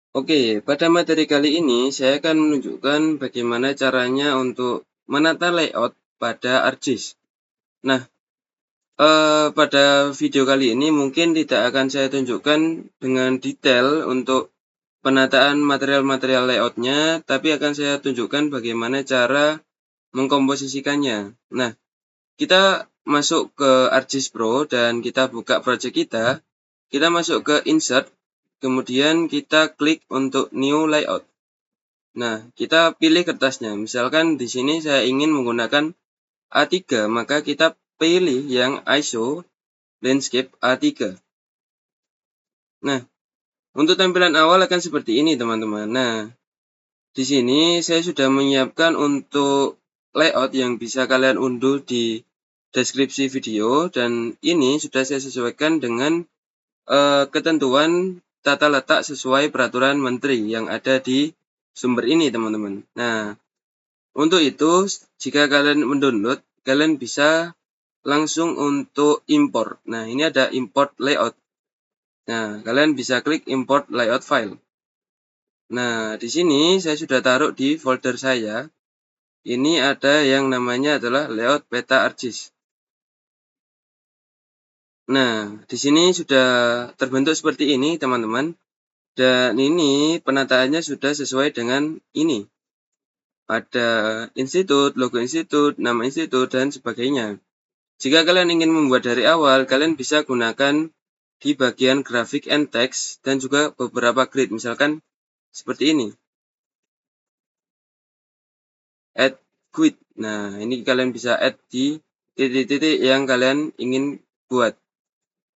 Oke, pada materi kali ini saya akan menunjukkan bagaimana caranya untuk menata layout pada ArcGIS. Nah, pada video kali ini mungkin tidak akan saya tunjukkan dengan detail untuk penataan material-material layoutnya, tapi akan saya tunjukkan bagaimana cara mengkomposisikannya. Nah, kita masuk ke ArcGIS Pro dan kita buka project kita masuk ke Insert, kemudian kita klik untuk New Layout. Nah, kita pilih kertasnya. Misalkan di sini saya ingin menggunakan A3, maka kita pilih yang ISO Landscape A3. Nah, untuk tampilan awal akan seperti ini, teman-teman. Nah, di sini saya sudah menyiapkan untuk layout yang bisa kalian unduh di deskripsi video, dan ini sudah saya sesuaikan dengan ketentuan tata letak sesuai peraturan menteri yang ada di sumber ini, teman-teman. Nah, untuk itu, jika kalian mendownload, kalian bisa langsung untuk import. Nah, ini ada import layout. Nah, kalian bisa klik import layout file. Nah, di sini saya sudah taruh di folder saya. Ini ada yang namanya adalah layout peta ArcGIS. Nah, di sini sudah terbentuk seperti ini, teman-teman. Dan ini penataannya sudah sesuai dengan ini. Ada institut, logo institut, nama institut, dan sebagainya. Jika kalian ingin membuat dari awal, kalian bisa gunakan di bagian grafik and text dan juga beberapa grid, misalkan seperti ini. Add grid. Nah, ini kalian bisa add di titik-titik yang kalian ingin buat.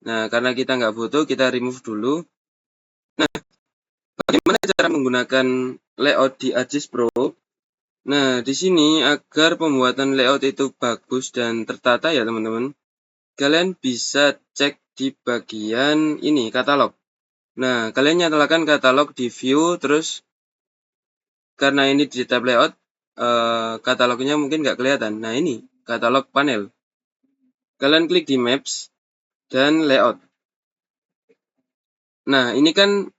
Nah, karena kita nggak butuh, kita remove dulu. Nah, bagaimana cara menggunakan layout di ArcGIS Pro? Nah, di sini agar pembuatan layout itu bagus dan tertata ya teman-teman, kalian bisa cek di bagian ini, katalog. Nah, kalian nyalakan katalog di view, terus karena ini di tab layout, katalognya mungkin nggak kelihatan. Nah, ini katalog panel. Kalian klik di maps dan layout. Nah, ini kan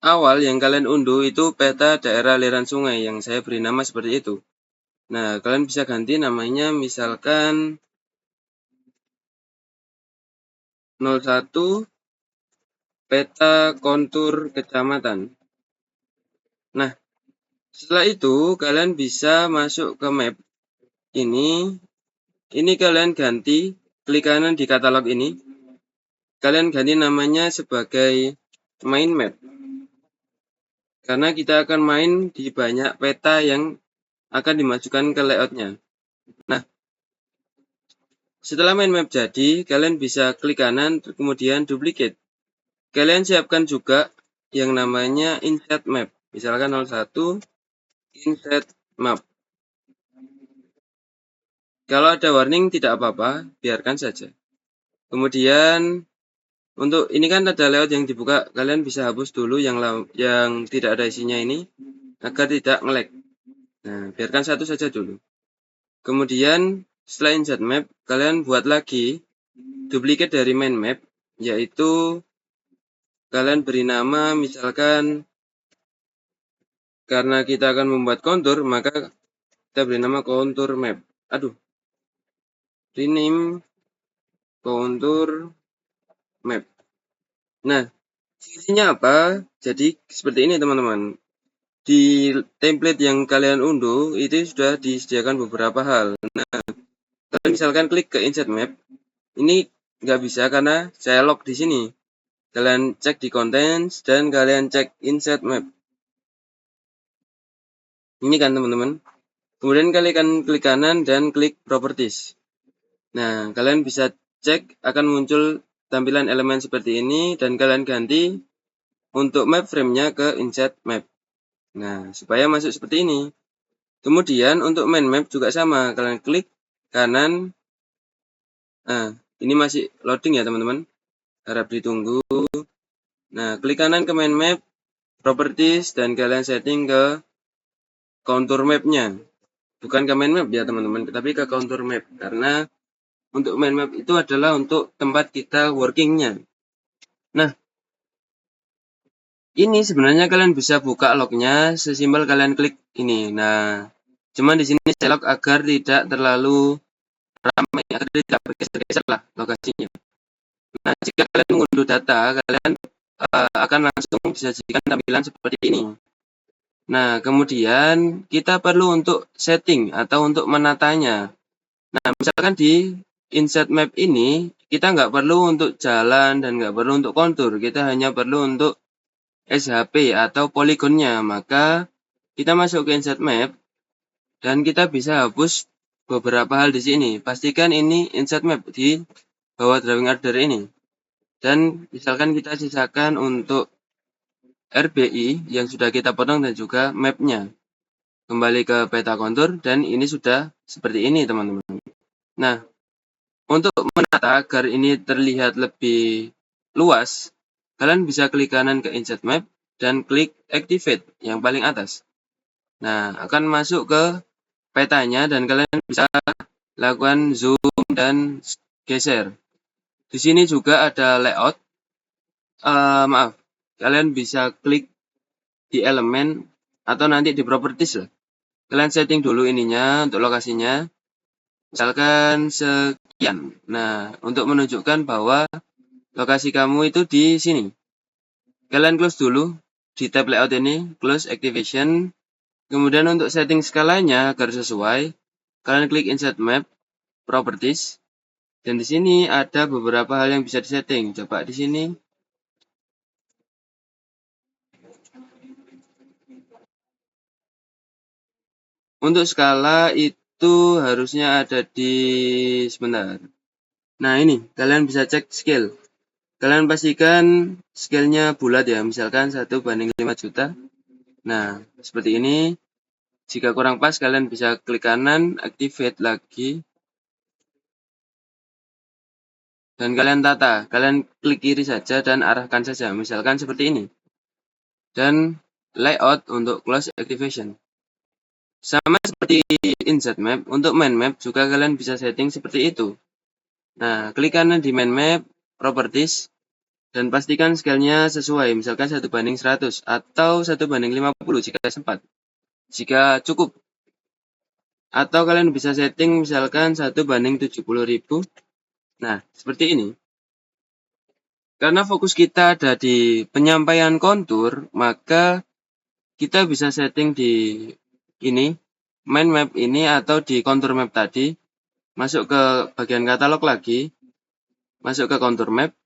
awal yang kalian unduh itu peta daerah aliran sungai yang saya beri nama seperti itu. Nah, kalian bisa ganti namanya misalkan 01 peta kontur kecamatan. Nah, setelah itu kalian bisa masuk ke map. Ini kalian ganti, klik kanan di katalog ini. Kalian ganti namanya sebagai main map. Karena kita akan main di banyak peta yang akan dimasukkan ke layoutnya. Nah, setelah main map jadi, kalian bisa klik kanan, kemudian duplicate. Kalian siapkan juga yang namanya insert map. Misalkan 01 insert map. Kalau ada warning tidak apa-apa, biarkan saja. Kemudian untuk ini kan ada layout yang dibuka, kalian bisa hapus dulu yang tidak ada isinya ini agar tidak nge-lag. Nah, biarkan satu saja dulu. Kemudian setelah insert map, kalian buat lagi duplicate dari main map, yaitu kalian beri nama misalkan karena kita akan membuat kontur, maka kita beri nama kontur map. Rename kontur map. Nah, fungsinya apa? Jadi seperti ini teman-teman. Di template yang kalian unduh itu sudah disediakan beberapa hal. Nah, kalian misalkan klik ke insert map, ini nggak bisa karena saya lock di sini. Kalian cek di contents dan kalian cek insert map. Ini kan teman-teman. Kemudian kalian klik kanan dan klik properties. Nah, kalian bisa cek akan muncul tampilan elemen seperti ini dan kalian ganti untuk map frame-nya ke insert map. Nah, supaya masuk seperti ini. Kemudian untuk main map juga sama, kalian klik kanan. Nah, ini masih loading ya teman-teman, harap ditunggu. Nah, klik kanan ke main map, properties, dan kalian setting ke contour map-nya. Bukan ke main map ya teman-teman, tapi ke contour map. Karena untuk main map itu adalah untuk tempat kita working-nya. Nah, Ini sebenarnya kalian bisa buka lognya sesimpel kalian klik ini. Nah, cuman di sini saya log agar tidak terlalu ramai, agar tidak bergeser-geser lah lokasinya. Nah, jika kalian mengunduh data, kalian akan langsung disajikan tampilan seperti ini. Nah, kemudian kita perlu untuk setting atau untuk menatanya. Nah, misalkan di insert map ini, kita nggak perlu untuk jalan dan nggak perlu untuk kontur. Kita hanya perlu untuk SHP atau poligonnya. Maka kita masuk ke insert map dan kita bisa hapus beberapa hal di sini. Pastikan ini insert map di bawah drawing order ini. Dan misalkan kita sisakan untuk RBI yang sudah kita potong dan juga mapnya. Kembali ke peta kontur dan ini sudah seperti ini teman-teman. Nah, untuk menata agar ini terlihat lebih luas, kalian bisa klik kanan ke insert map dan klik activate yang paling atas. Nah, akan masuk ke petanya dan kalian bisa lakukan zoom dan geser. Di sini juga ada layout. Maaf, kalian bisa klik di elemen atau nanti di properties lah. Kalian setting dulu ininya untuk lokasinya. Misalkan sekian. Nah, untuk menunjukkan bahwa lokasi kamu itu di sini. Kalian close dulu di tab layout ini, close activation. Kemudian untuk setting skalanya agar sesuai, kalian klik insert map, properties. Dan di sini ada beberapa hal yang bisa disetting. Coba di sini. Untuk skala itu harusnya ada di sebentar. Nah, ini kalian bisa cek scale. Kalian pastikan scale-nya bulat ya, misalkan 1:5 juta. Nah, seperti ini. Jika kurang pas, kalian bisa klik kanan, activate lagi. Dan kalian tata. Kalian klik kiri saja dan arahkan saja, misalkan seperti ini. Dan layout untuk close activation. Sama seperti insert map, untuk main map juga kalian bisa setting seperti itu. Nah, klik kanan di main map, properties, dan pastikan scale-nya sesuai, misalkan 1:100 atau 1:50 jika sempat. Jika cukup. Atau kalian bisa setting misalkan 1:70.000. Nah, seperti ini. Karena fokus kita ada di penyampaian kontur, maka kita bisa setting di ini, main map ini atau di kontur map tadi. Masuk ke bagian katalog lagi, masuk ke kontur map.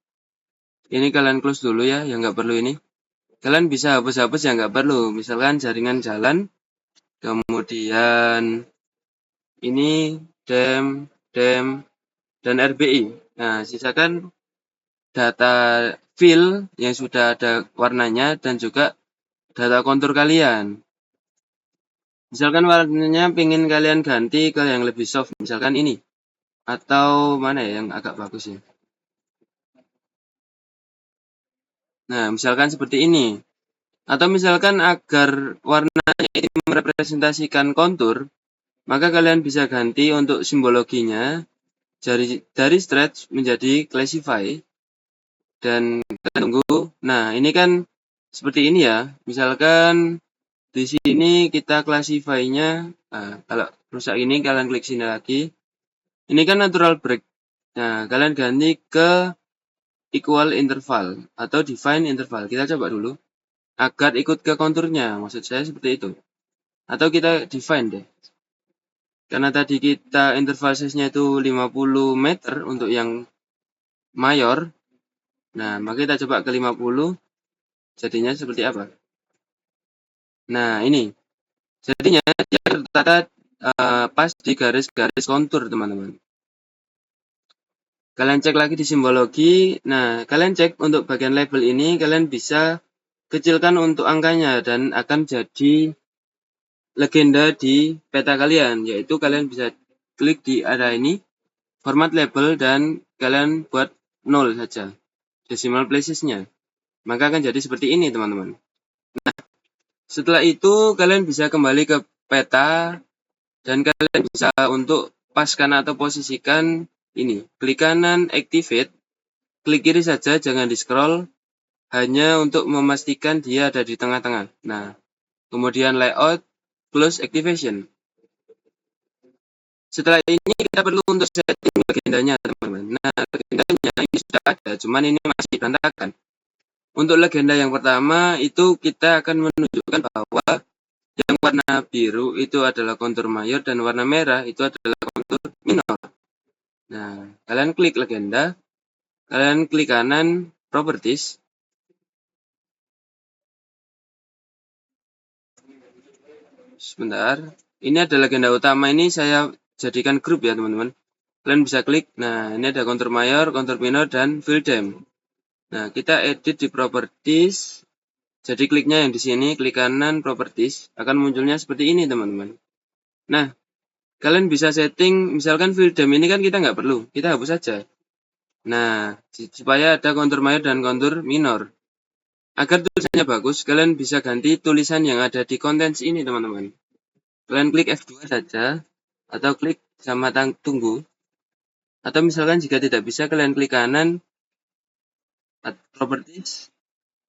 Ini kalian close dulu ya, yang nggak perlu ini. Kalian bisa hapus-hapus yang nggak perlu, misalkan jaringan jalan, kemudian ini dem, dan RBI. Nah, sisakan data fill yang sudah ada warnanya dan juga data kontur kalian. Misalkan warnanya ingin kalian ganti ke yang lebih soft, misalkan ini. Atau mana ya yang agak bagus ya. Nah, misalkan seperti ini. Atau misalkan agar warnanya ini merepresentasikan kontur, maka kalian bisa ganti untuk simbologinya dari stretch menjadi classify. Dan kita tunggu. Nah, ini kan seperti ini ya. Misalkan di sini kita classify-nya, kalau rusak ini kalian klik sini lagi. Ini kan natural break. Nah, kalian ganti ke equal interval atau define interval. Kita coba dulu agar ikut ke konturnya. Maksud saya seperti itu. Atau kita define deh. Karena tadi kita interval size-nya itu 50 meter untuk yang mayor. Nah, maka kita coba ke 50. Jadinya seperti apa? Nah, ini. Jadinya dia tertata pas di garis-garis kontur, teman-teman. Kalian cek lagi di simbologi. Nah, kalian cek untuk bagian label ini, kalian bisa kecilkan untuk angkanya dan akan jadi legenda di peta kalian, yaitu kalian bisa klik di area ini, format label, dan kalian buat 0 saja, decimal places-nya. Maka akan jadi seperti ini, teman-teman. Nah, setelah itu kalian bisa kembali ke peta dan kalian bisa untuk paskan atau posisikan ini. Klik kanan activate, klik kiri saja, jangan di scroll. hanya untuk memastikan dia ada di tengah-tengah. Nah, kemudian layout, close activation. Setelah ini kita perlu untuk setting legendanya, teman-teman. Nah, legendanya ini sudah ada, cuman ini masih berantakan. Untuk legenda yang pertama itu kita akan menunjukkan bahwa yang warna biru itu adalah kontur mayor dan warna merah itu adalah kontur minor. Nah, kalian klik legenda, kalian klik kanan properties. Sebentar. Ini ada legenda utama, ini saya jadikan grup ya, teman-teman. Kalian bisa klik. Nah, ini ada kontur mayor, kontur minor, dan fill them. Nah, kita edit di properties. Jadi kliknya yang di sini, klik kanan properties, akan munculnya seperti ini, teman-teman. Nah, kalian bisa setting, misalkan fill them ini kan kita nggak perlu, kita hapus saja. Nah, supaya ada kontur mayor dan kontur minor. Agar tulisannya bagus, kalian bisa ganti tulisan yang ada di contents ini, teman-teman. Kalian klik F2 saja, atau klik sama tunggu. Atau misalkan jika tidak bisa, kalian klik kanan, properties.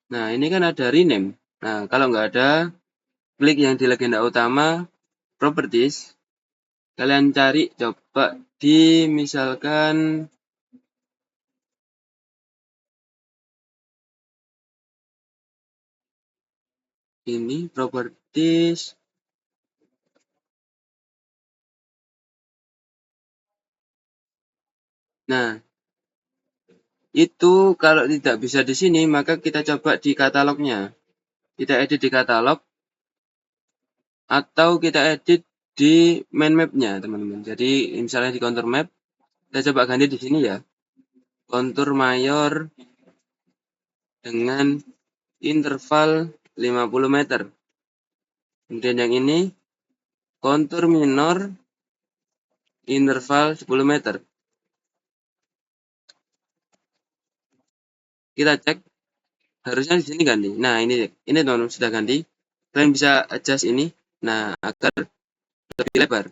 Nah, ini kan ada rename. Nah, kalau nggak ada, klik yang di legenda utama, properties. Kalian cari, coba di misalkan ini, properties. Nah, itu kalau tidak bisa di sini, maka kita coba di katalognya. Kita edit di katalog, atau kita edit di main map-nya, teman-teman. Jadi, misalnya di contour map, kita coba ganti di sini ya. Kontur mayor dengan interval 50 meter. Kemudian yang ini, kontur minor, interval 10 meter. Kita cek, harusnya di sini ganti. Nah, ini teman-teman sudah ganti. Kalian bisa adjust ini. Nah, agar lebih lebar.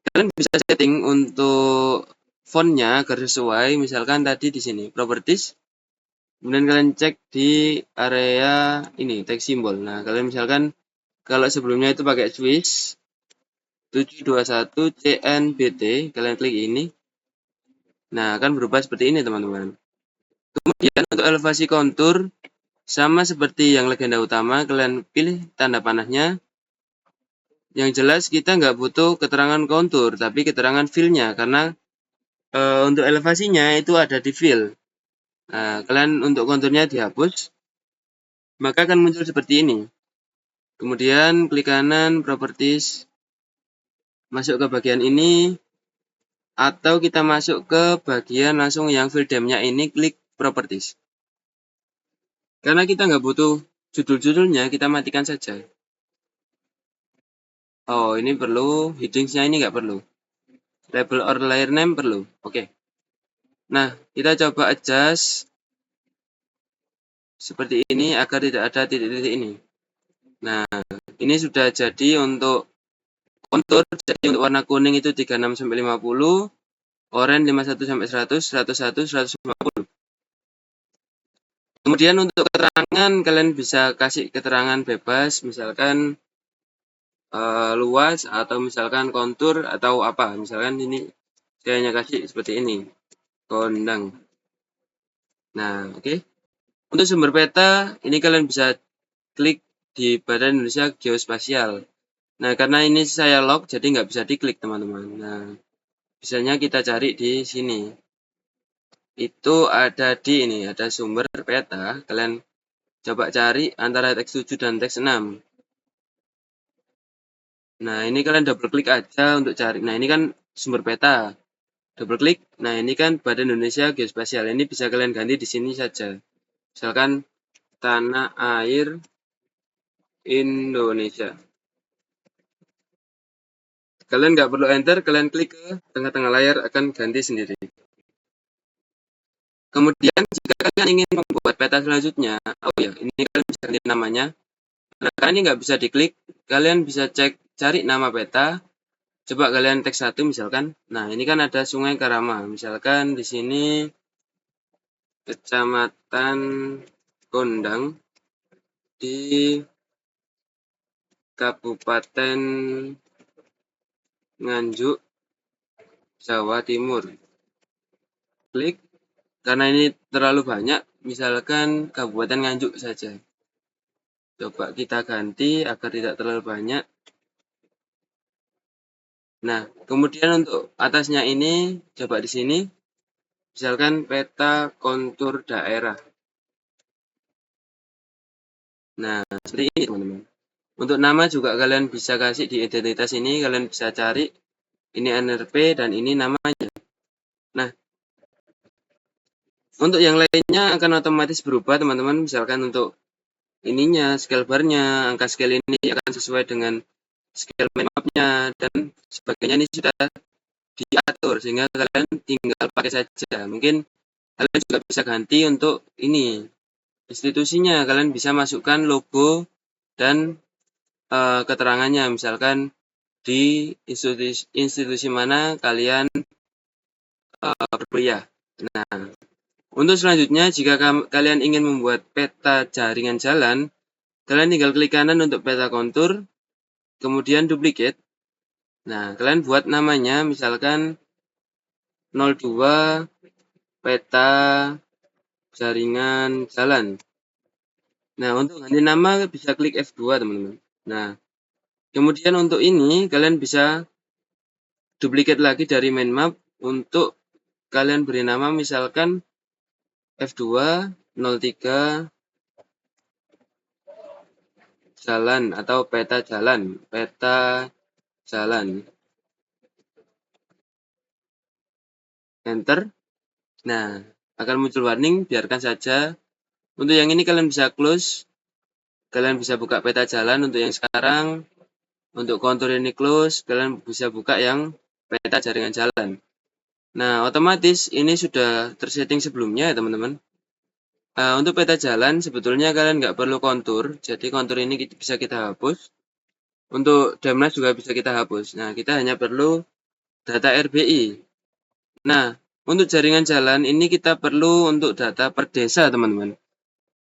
Kalian bisa setting untuk fontnya agar sesuai. Misalkan tadi di sini properties. Kemudian kalian cek di area ini text symbol. Nah, kalian misalkan kalau sebelumnya itu pakai Swiss 721 CNBT, kalian klik ini. Nah, akan berubah seperti ini, teman-teman. Kemudian untuk elevasi kontur sama seperti yang legenda utama, kalian pilih tanda panahnya. Yang jelas kita nggak butuh keterangan kontur, tapi keterangan fill-nya, karena untuk elevasinya itu ada di fill. Nah, kalian untuk konturnya dihapus, maka akan muncul seperti ini. Kemudian klik kanan properties, masuk ke bagian ini, atau kita masuk ke bagian langsung yang fill them-nya ini, klik properties. Karena kita nggak butuh judul-judulnya, kita matikan saja. Oh, ini perlu, headings-nya ini nggak perlu. Label or layer name perlu. Oke. Nah, kita coba adjust seperti ini agar tidak ada titik-titik ini. Nah, ini sudah jadi untuk kontur. Jadi untuk warna kuning itu 36 sampai 50, oranye 51 sampai 100, 101, 150. Kemudian untuk keterangan kalian bisa kasih keterangan bebas, misalkan luas atau misalkan kontur atau apa. Misalkan ini saya hanya kasih seperti ini, kondang. Nah, oke. Untuk sumber peta, ini kalian bisa klik di Badan Indonesia Geospasial. Nah, karena ini saya lock, jadi nggak bisa diklik, teman-teman. Nah, bisanya kita cari di sini. Itu ada di ini, ada sumber peta. Kalian coba cari antara teks 7 dan teks 6. Nah, ini kalian double klik aja untuk cari. Nah, ini kan sumber peta. Double klik. Nah, ini kan Badan Indonesia Geospasial. Ini bisa kalian ganti di sini saja. Misalkan tanah air Indonesia. Kalian nggak perlu enter, kalian klik ke tengah-tengah layar akan ganti sendiri. Kemudian jika kalian ingin membuat peta selanjutnya, oh ya, ini kalian bisa ganti namanya. Nah, karena ini nggak bisa diklik, kalian bisa cari nama peta. Coba kalian teks 1 misalkan. Nah, ini kan ada Sungai Karama. Misalkan di sini Kecamatan kondang di Kabupaten Nganjuk, Jawa Timur. Klik, karena ini terlalu banyak, misalkan Kabupaten Nganjuk saja. Coba kita ganti agar tidak terlalu banyak. Nah, kemudian untuk atasnya ini, coba di sini, misalkan peta kontur daerah. Nah, seperti ini teman-teman. Untuk nama juga kalian bisa kasih di identitas ini, kalian bisa cari ini NRP dan ini namanya. Nah, untuk yang lainnya akan otomatis berubah teman-teman. Misalkan untuk ininya, scale barnya, angka scale ini akan sesuai dengan scale mapnya dan sebagainya. Ini sudah diatur sehingga kalian tinggal pakai saja. Mungkin kalian juga bisa ganti untuk ini institusinya, kalian bisa masukkan logo dan keterangannya, misalkan di institusi mana kalian berkuliah. Nah, untuk selanjutnya, jika kalian ingin membuat peta jaringan jalan, kalian tinggal klik kanan untuk peta kontur, kemudian duplicate. Nah, kalian buat namanya, misalkan 02 peta jaringan jalan. Nah, untuk ganti nama bisa klik F2, teman-teman. Nah, kemudian untuk ini, kalian bisa duplicate lagi dari main map untuk kalian beri nama, misalkan F2 03 jalan atau peta jalan, enter. Nah, akan muncul warning, biarkan saja. Untuk yang ini kalian bisa close, kalian bisa buka peta jalan untuk yang sekarang. Untuk kontur ini close, kalian bisa buka yang peta jaringan jalan. Nah, otomatis ini sudah tersetting sebelumnya ya teman-teman. Untuk peta jalan sebetulnya kalian nggak perlu kontur, jadi kontur ini bisa kita hapus. Untuk Damnas juga bisa kita hapus. Nah, kita hanya perlu data RBI. Nah, untuk jaringan jalan ini kita perlu untuk data per desa teman-teman.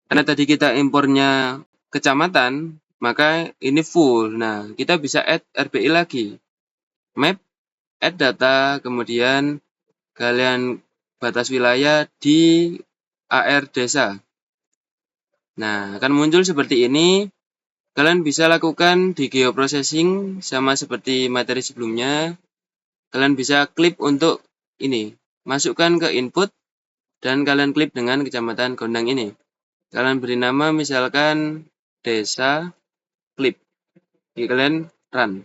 Karena tadi kita impornya kecamatan, maka ini full. Nah, kita bisa add RBI lagi. Map, add data, kemudian kalian batas wilayah di AR desa. Nah, akan muncul seperti ini. Kalian bisa lakukan di geoprocessing sama seperti materi sebelumnya. Kalian bisa klik untuk ini. Masukkan ke input dan kalian klik dengan kecamatan Gondang ini. Kalian beri nama misalkan desa klip. Jadi kalian run.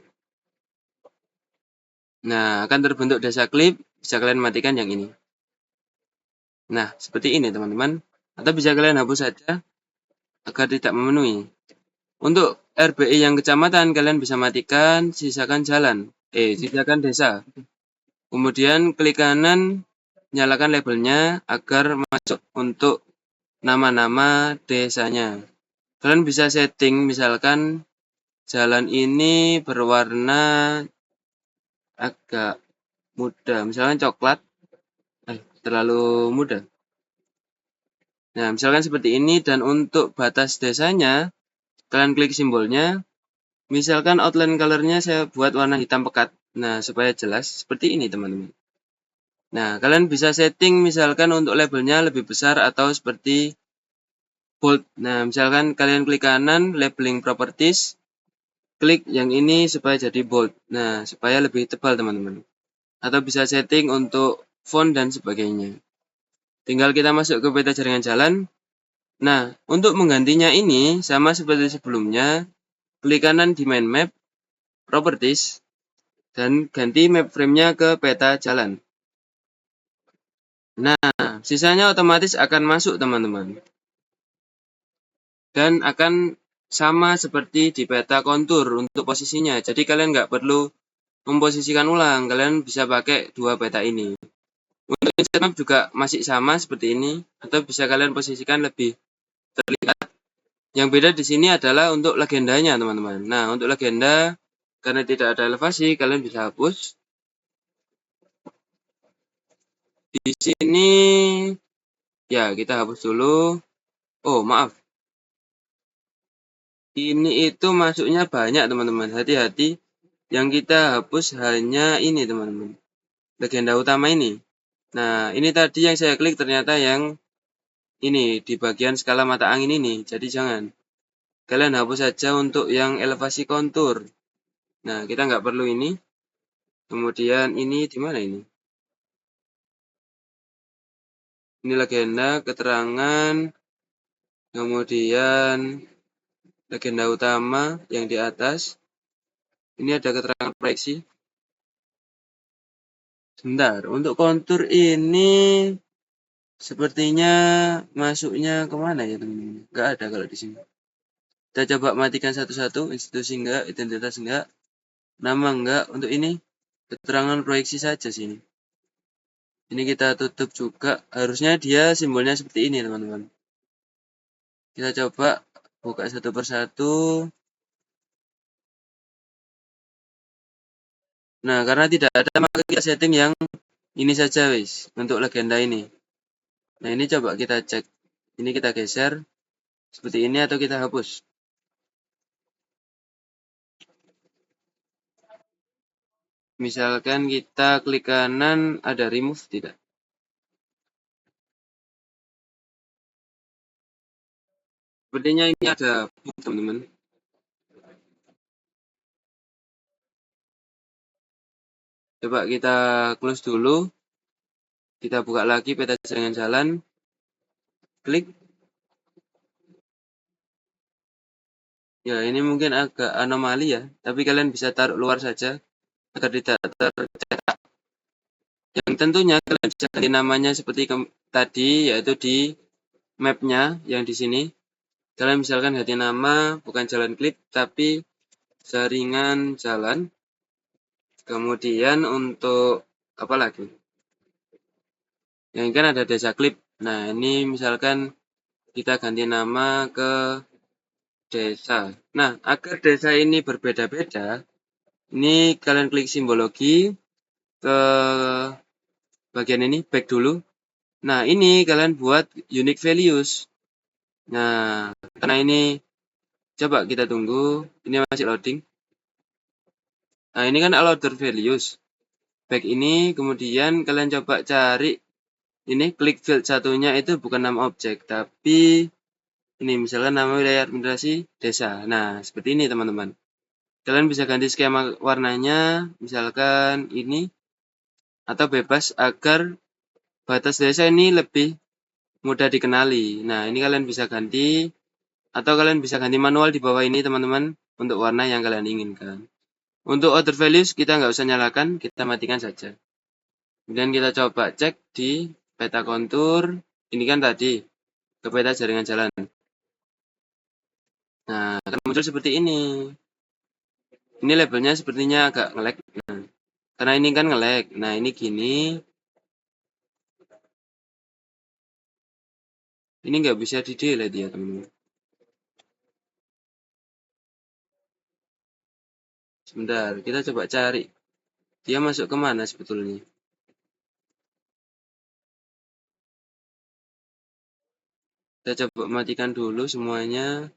Nah, akan terbentuk desa klip. Bisa kalian matikan yang ini. Nah, seperti ini teman-teman. Atau bisa kalian hapus saja agar tidak memenuhi. Untuk RBI yang kecamatan kalian bisa matikan, sisakan desa. Kemudian klik kanan, nyalakan labelnya agar masuk untuk nama-nama desanya. Kalian bisa setting misalkan jalan ini berwarna agak muda, misalkan coklat, terlalu muda. Nah, misalkan seperti ini, dan untuk batas desanya, kalian klik simbolnya. Misalkan outline colornya saya buat warna hitam pekat. Nah, supaya jelas seperti ini teman-teman. Nah, kalian bisa setting misalkan untuk labelnya lebih besar atau seperti bold. Nah, misalkan kalian klik kanan, labeling properties, klik yang ini supaya jadi bold. Nah, supaya lebih tebal teman-teman. Atau bisa setting untuk font dan sebagainya. Tinggal kita masuk ke peta jaringan jalan. Nah, untuk menggantinya ini sama seperti sebelumnya, klik kanan di main map, properties, dan ganti map frame-nya ke peta jalan. Nah, sisanya otomatis akan masuk teman-teman. Dan akan sama seperti di peta kontur untuk posisinya. Jadi kalian nggak perlu memposisikan ulang, kalian bisa pakai dua peta ini. Untuk insert map juga masih sama seperti ini, atau bisa kalian posisikan lebih terlihat. Yang beda di sini adalah untuk legendanya teman-teman. Nah, untuk legenda, karena tidak ada elevasi, kalian bisa hapus. Di sini, ya kita hapus dulu. Oh, maaf. Ini itu masuknya banyak teman-teman. Hati-hati. Yang kita hapus hanya ini teman-teman. Legenda utama ini. Nah, ini tadi yang saya klik ternyata yang ini di bagian skala mata angin ini. Jadi jangan. Kalian hapus saja untuk yang elevasi kontur. Nah, kita nggak perlu ini. Kemudian ini di mana ini? Ini legenda, keterangan, kemudian legenda utama yang di atas. Ini ada keterangan proyeksi. Sebentar, untuk kontur ini sepertinya masuknya kemana ya teman-teman? Nggak ada kalau di sini. Kita coba matikan satu-satu, institusi enggak, identitas enggak, nama enggak. Untuk ini keterangan proyeksi saja sini. Ini kita tutup juga. Harusnya dia simbolnya seperti ini teman-teman. Kita coba buka satu persatu. Nah, karena tidak ada maka kita setting yang ini saja wis untuk legenda ini. Nah, ini coba kita cek. Ini kita geser seperti ini atau kita hapus. Misalkan kita klik kanan ada remove tidak? Sepertinya ini ada teman-teman. Coba kita close dulu. Kita buka lagi peta jaringan jalan. Klik. Ya, ini mungkin agak anomali ya, tapi kalian bisa taruh luar saja agar tidak tercetak. Yang tentunya kalian bisa ganti namanya seperti tadi, yaitu di map-nya yang di sini. Kalian misalkan ganti nama bukan jalan klip, tapi jaringan jalan. Kemudian untuk apa lagi? Yang ini kan ada desa klip. Nah, ini misalkan kita ganti nama ke desa. Nah, agar desa ini berbeda-beda, ini kalian klik simbologi ke bagian ini, back dulu. Nah, ini kalian buat unique values. Nah, karena ini coba kita tunggu, ini masih loading. Nah, ini kan allowed values. Back ini, kemudian kalian coba cari ini klik field satunya itu bukan nama objek, tapi ini misalkan nama wilayah administrasi desa. Nah, seperti ini teman-teman. Kalian bisa ganti skema warnanya, misalkan ini, atau bebas agar batas desa ini lebih mudah dikenali. Nah, ini kalian bisa ganti, atau kalian bisa ganti manual di bawah ini teman-teman, untuk warna yang kalian inginkan. Untuk other values kita nggak usah nyalakan, kita matikan saja. Kemudian kita coba cek di peta kontur, ini kan tadi, ke peta jaringan jalan. Nah, akan muncul seperti ini. Ini labelnya sepertinya agak nge-lag. Nah, karena ini kan nge-lag. Nah, ini gini. Ini nggak bisa di-delete ya, teman-teman. Sebentar, kita coba cari. Dia masuk ke mana sebetulnya? Kita coba matikan dulu semuanya.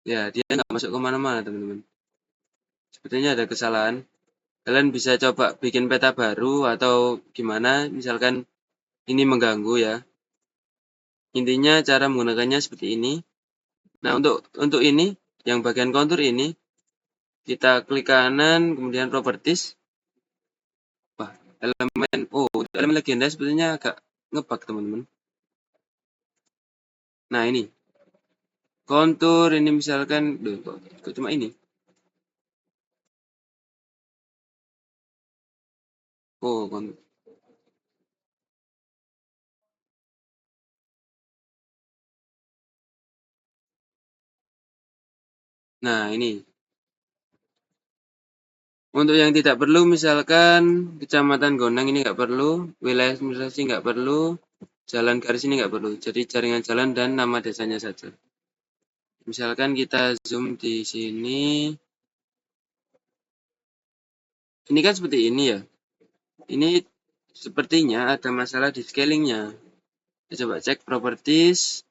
Ya, dia nggak masuk kemana-mana, teman-teman. Sepertinya ada kesalahan. Kalian bisa coba bikin peta baru atau gimana, misalkan ini mengganggu ya. Intinya cara menggunakannya seperti ini. Nah, untuk ini, yang bagian kontur ini, kita klik kanan, kemudian properties. Wah, elemen legenda sepertinya agak ngebug, teman-teman. Nah, ini. Kontur, ini misalkan, kok cuma ini? Oh, kontur. Nah, ini. Untuk yang tidak perlu, misalkan Kecamatan Gondang ini nggak perlu, wilayah administrasi nggak perlu, jalan garis ini nggak perlu. Jadi jaringan jalan dan nama desanya saja. Misalkan kita zoom di sini. Ini kan seperti ini ya. Ini sepertinya ada masalah di scalingnya. Kita coba cek properties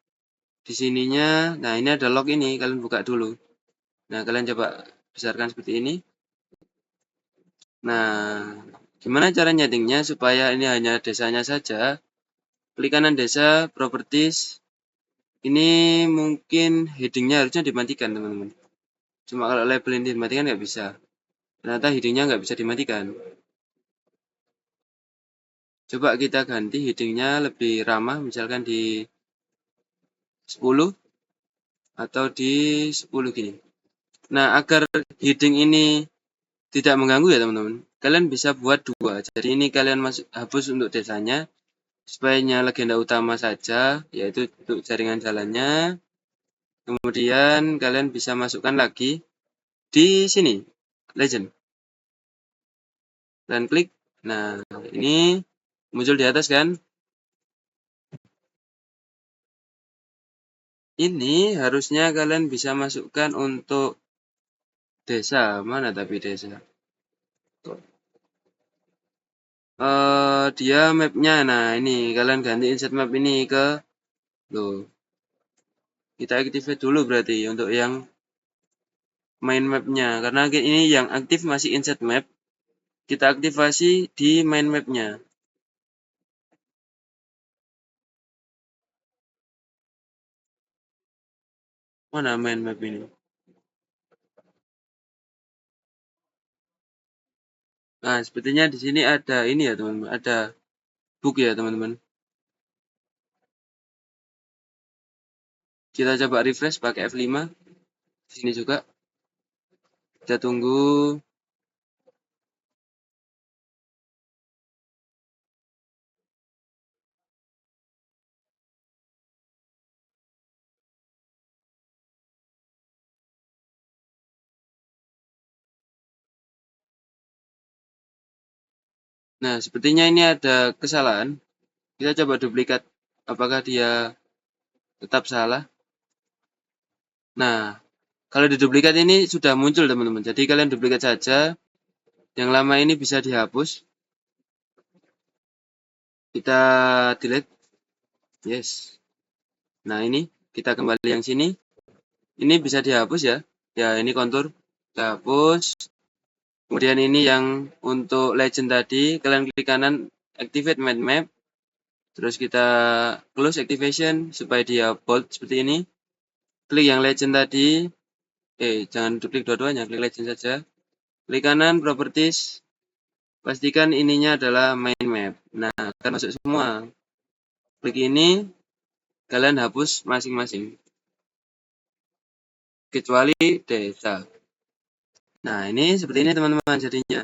di sininya. Nah, ini ada log ini, kalian buka dulu. Nah, kalian coba besarkan seperti ini. Nah, gimana cara nyetingnya supaya ini hanya desanya saja? Klik kanan desa, properties. Ini mungkin headingnya harusnya dimatikan, teman-teman. Cuma kalau label ini dimatikan nggak bisa. Ternyata headingnya nggak bisa dimatikan. Coba kita ganti headingnya lebih ramah, misalkan di 10 atau di 10 gini. Nah, agar heading ini tidak mengganggu ya teman-teman, kalian bisa buat dua. Jadi ini kalian hapus untuk desanya, supaya hanya legenda utama saja, yaitu untuk jaringan jalannya. Kemudian kalian bisa masukkan lagi di sini, legend. Dan klik. Nah, ini muncul di atas kan. Ini harusnya kalian bisa masukkan untuk desa. Mana tapi desa? Dia mapnya. Nah, ini kalian ganti insert map ini ke loh. Kita activate dulu berarti untuk yang main mapnya, karena ini yang aktif masih insert map. Kita aktivasi di main mapnya. Mana main map ini? Nah, sepertinya di sini ada ini ya teman-teman, ada bug ya teman-teman. Kita coba refresh pakai F5. Di sini juga. Kita tunggu. Nah, sepertinya ini ada kesalahan. Kita coba duplikat. Apakah dia tetap salah? Nah, kalau di duplikat ini sudah muncul teman-teman. Jadi kalian duplikat saja. Yang lama ini bisa dihapus. Kita delete. Yes. Nah, ini kita kembali yang sini. Ini bisa dihapus ya. Ya, ini kontur. Kita hapus. Kemudian ini yang untuk legend tadi, kalian klik kanan activate mind map. Terus kita close activation supaya dia bold seperti ini. Klik yang legend tadi. Jangan klik dua-duanya, klik legend saja. Klik kanan properties. Pastikan ininya adalah mind map. Nah, akan masuk semua. Klik ini, kalian hapus masing-masing. Kecuali desa. Nah, ini seperti ini teman-teman jadinya.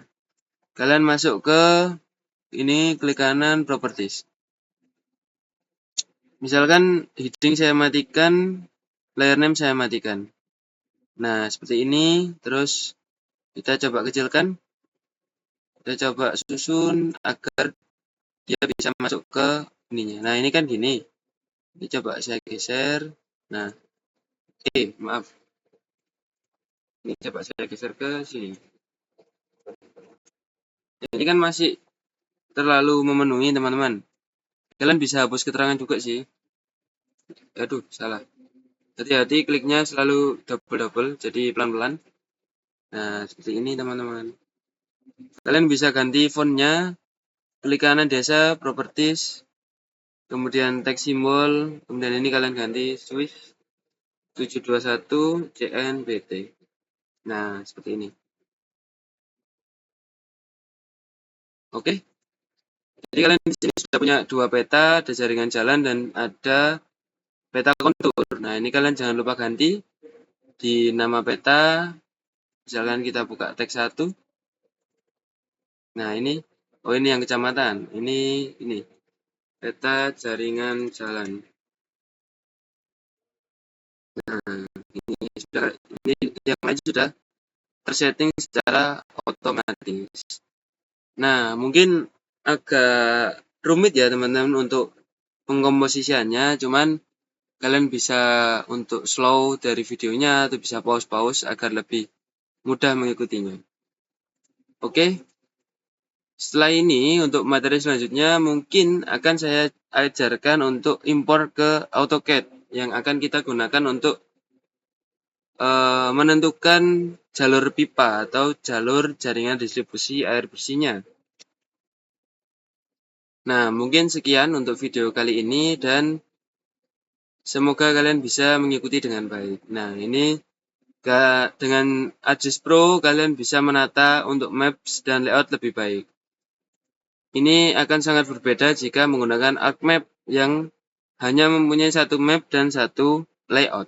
Kalian masuk ke ini, klik kanan properties. Misalkan heading saya matikan, layer name saya matikan. Nah, seperti ini. Terus kita coba kecilkan. Kita coba susun agar dia bisa masuk ke ininya. Nah, ini kan gini. Ini coba saya geser. Nah, maaf. Ini coba saya geser ke sini. Ini kan masih terlalu memenuhi teman-teman. Kalian bisa hapus keterangan juga sih. Aduh, salah. Hati-hati kliknya selalu double-double, jadi pelan-pelan. Nah, seperti ini teman-teman. Kalian bisa ganti fontnya. Klik kanan desa, properties. Kemudian teks simbol. Kemudian ini kalian ganti Swiss 721 CNBT. Nah, seperti ini. Oke. Jadi kalian di sini sudah punya dua peta, ada jaringan jalan dan ada peta kontur. Nah, ini kalian jangan lupa ganti di nama peta. Misalkan kita buka teks 1. Nah, ini. Oh, ini yang kecamatan. Ini. Peta jaringan jalan. Nah, ini yang lain sudah tersetting secara otomatis. Nah, mungkin agak rumit ya teman-teman untuk pengkomposisiannya, cuman kalian bisa untuk slow dari videonya atau bisa pause-pause agar lebih mudah mengikutinya. Oke, Setelah ini, untuk materi selanjutnya mungkin akan saya ajarkan untuk impor ke AutoCAD yang akan kita gunakan untuk menentukan jalur pipa atau jalur jaringan distribusi air bersihnya. Nah, mungkin sekian untuk video kali ini dan semoga kalian bisa mengikuti dengan baik. Nah, ini dengan ArcGIS Pro kalian bisa menata untuk maps dan layout lebih baik. Ini akan sangat berbeda jika menggunakan ArcMap yang hanya mempunyai satu map dan satu layout.